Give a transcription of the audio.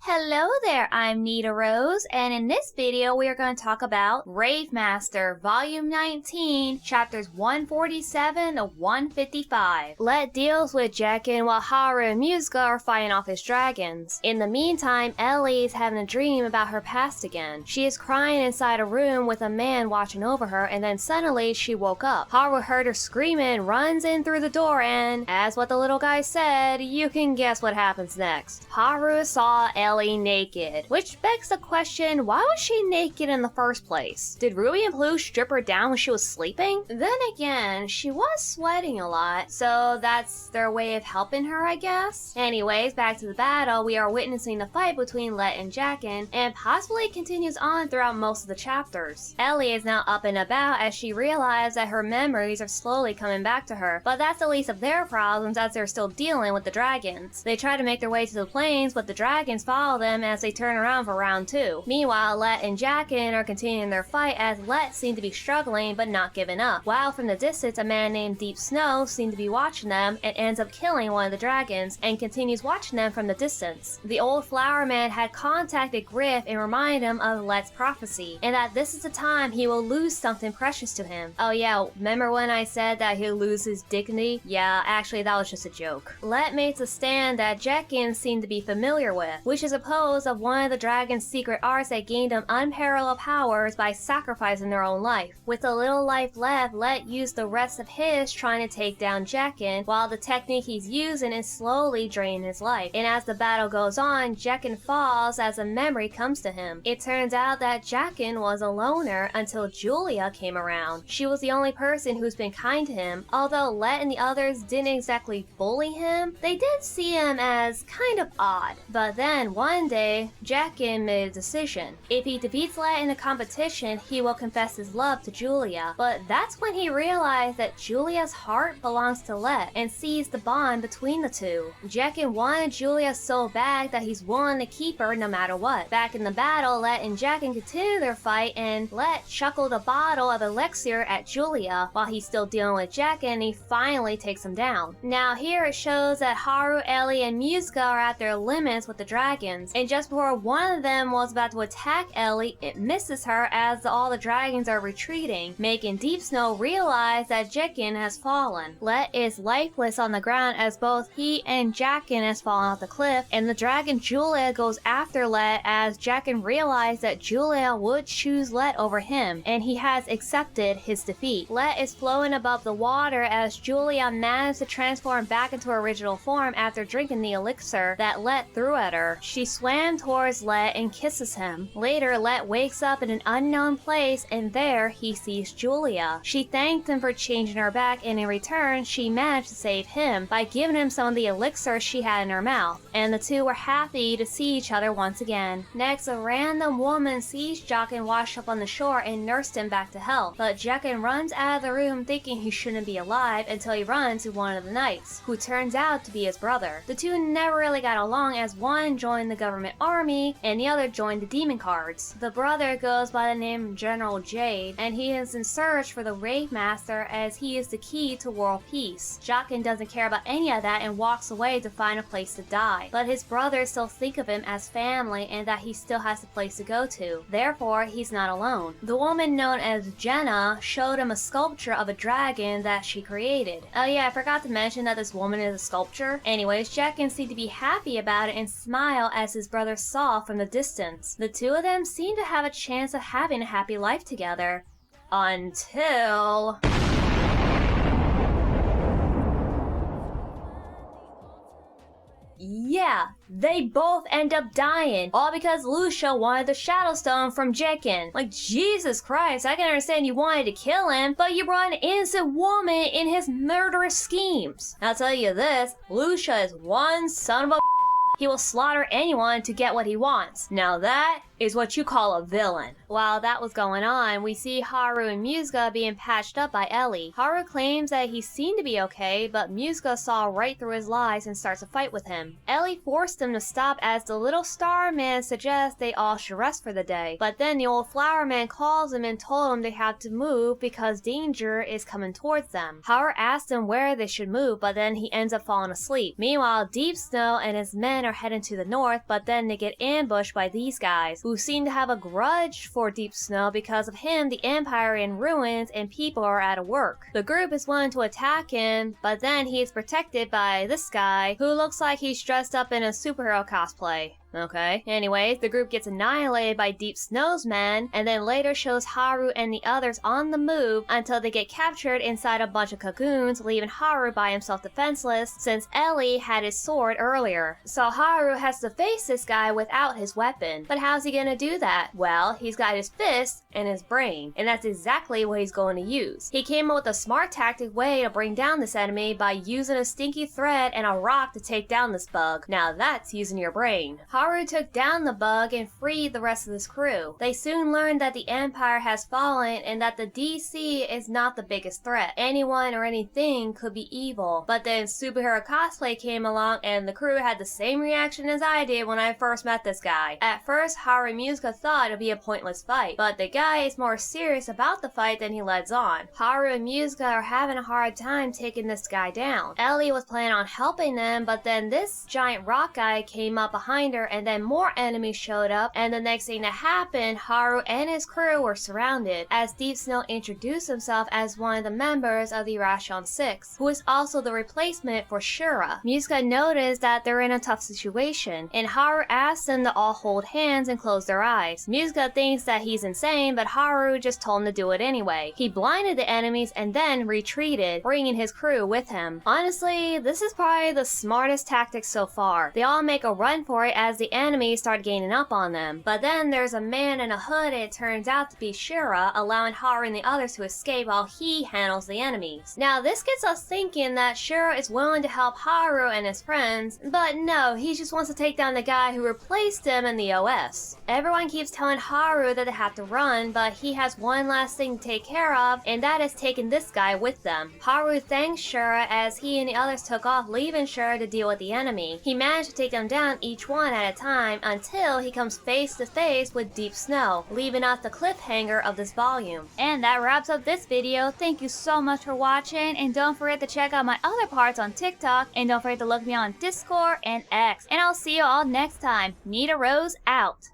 Hello there, I'm Nita Rose, and in this video we are going to talk about Rave Master Volume 19, Chapters 147 to 155. Let deals with Jekken while Haru and Musuka are fighting off his dragons. In the meantime, Ellie is having a dream about her past again. She is crying inside a room with a man watching over her, and then suddenly she woke up. Haru heard her screaming, runs in through the door, and, as what the little guy said, you can guess what happens next. Haru saw Ellie naked, which begs the question, why was she naked in the first place? Did Ruby and Blue strip her down when she was sleeping? Then again, she was sweating a lot, so that's their way of helping her, I guess? Anyways, back to the battle, we are witnessing the fight between Let and Jekken, and possibly continues on throughout most of the chapters. Ellie is now up and about as she realizes that her memories are slowly coming back to her, but that's the least of their problems as they're still dealing with the dragons. They try to make their way to the plains, but the dragons follow them as they turn around for round 2. Meanwhile, Let and Jekken are continuing their fight as Let seems to be struggling but not giving up, while from the distance a man named Deep Snow seems to be watching them and ends up killing one of the dragons and continues watching them from the distance. The old flower man had contacted Griff and reminded him of Let's prophecy, and that this is the time he will lose something precious to him. Oh yeah, remember when I said that he'll lose his dignity? Yeah, actually that was just a joke. Let makes a stand that Jekken seemed to be familiar with, which is a pose of one of the dragon's secret arts that gained him unparalleled powers by sacrificing their own life. With a little life left, Let used the rest of his trying to take down Jekken, while the technique he's using is slowly draining his life. And as the battle goes on, Jekken falls as a memory comes to him. It turns out that Jekken was a loner until Julia came around. She was the only person who's been kind to him. Although Let and the others didn't exactly bully him, they did see him as kind of odd. But then one day, Jekken made a decision. If he defeats Let in the competition, he will confess his love to Julia. But that's when he realized that Julia's heart belongs to Let and sees the bond between the two. Jekken wanted Julia so bad that he's willing to keep her no matter what. Back in the battle, Let and Jekken continue their fight, and Let chuckled a bottle of elixir at Julia while he's still dealing with Jekken, and he finally takes him down. Now here it shows that Haru, Ellie, and Musuka are at their limits with the dragons, and just before one of them was about to attack Ellie, it misses her as all the dragons are retreating, making Deep Snow realize that Jekken has fallen. Let is lifeless on the ground as both he and Jekken has fallen off the cliff, and the dragon Julia goes after Let as Jekken realized that Julia would choose Let over him, and he has accepted his defeat. Let is floating above the water as Julia managed to transform back into her original form after drinking the elixir that Let threw at her. She swam towards Let and kisses him. Later, Let wakes up in an unknown place, and there he sees Julia. She thanked him for changing her back, and in return, she managed to save him by giving him some of the elixir she had in her mouth, and the two were happy to see each other once again. Next, a random woman sees Jekken washed up on the shore and nursed him back to health, but Jekken runs out of the room thinking he shouldn't be alive until he runs to one of the knights, who turns out to be his brother. The two never really got along as one joined the government army and the other joined the demon cards. The brother goes by the name General Jade, and he is in search for the Rave Master as he is the key to world peace. Jekken doesn't care about any of that and walks away to find a place to die, but his brothers still think of him as family and that he still has a place to go to. Therefore, he's not alone. The woman known as Jenna showed him a sculpture of a dragon that she created. Oh yeah, I forgot to mention that this woman is a sculpture. Anyways, Jekken seemed to be happy about it and smile as his brother saw from the distance. The two of them seem to have a chance of having a happy life together. Until... yeah, they both end up dying, all because Lucia wanted the Shadow Stone from Jekken. Like, Jesus Christ, I can understand you wanted to kill him, but you brought an innocent woman in his murderous schemes. I'll tell you this, Lucia is one son of a he will slaughter anyone to get what he wants. Now that is what you call a villain. While that was going on, we see Haru and Musuka being patched up by Ellie. Haru claims that he seemed to be okay, but Musuka saw right through his lies and starts a fight with him. Ellie forced him to stop as the little star man suggests they all should rest for the day, but then the old flower man calls him and told him they have to move because danger is coming towards them. Haru asks him where they should move, but then he ends up falling asleep. Meanwhile, Deep Snow and his men are heading to the north, but then they get ambushed by these guys, who seem to have a grudge for Deep Snow because of him. The Empire in ruins and people are out of work. The group is willing to attack him, but then he is protected by this guy who looks like he's dressed up in a superhero cosplay. Okay. Anyways, the group gets annihilated by Deep Snow's men, and then later shows Haru and the others on the move until they get captured inside a bunch of cocoons, leaving Haru by himself defenseless since Ellie had his sword earlier. So Haru has to face this guy without his weapon. But how's he gonna do that? Well, he's got his fist and his brain, and that's exactly what he's going to use. He came up with a smart tactic way to bring down this enemy by using a stinky thread and a rock to take down this bug. Now that's using your brain. Haru took down the bug and freed the rest of his crew. They soon learned that the Empire has fallen and that the DC is not the biggest threat. Anyone or anything could be evil. But then superhero cosplay came along and the crew had the same reaction as I did when I first met this guy. At first, Haru and Musuka thought it'd be a pointless fight, but the guy is more serious about the fight than he lets on. Haru and Musuka are having a hard time taking this guy down. Ellie was planning on helping them, but then this giant rock guy came up behind her and then more enemies showed up, and the next thing that happened, Haru and his crew were surrounded as Deep Snow introduced himself as one of the members of the Ration 6, who is also the replacement for Shura. Musuka noticed that they're in a tough situation, and Haru asks them to all hold hands and close their eyes. Musuka thinks that he's insane, but Haru just told him to do it anyway. He blinded the enemies and then retreated, bringing his crew with him. Honestly, this is probably the smartest tactic so far. They all make a run for it as the enemies start gaining up on them. But then there's a man in a hood and it turns out to be Shura, allowing Haru and the others to escape while he handles the enemies. Now this gets us thinking that Shura is willing to help Haru and his friends, but no, he just wants to take down the guy who replaced him in the OS. Everyone keeps telling Haru that they have to run, but he has one last thing to take care of, and that is taking this guy with them. Haru thanks Shura as he and the others took off, leaving Shura to deal with the enemy. He managed to take them down each one at a time until he comes face to face with Deep Snow, leaving us the cliffhanger of this volume. And that wraps up this video. Thank you so much for watching, and don't forget to check out my other parts on TikTok, and don't forget to look me on Discord and X. And I'll see you all next time. Nita Rose out.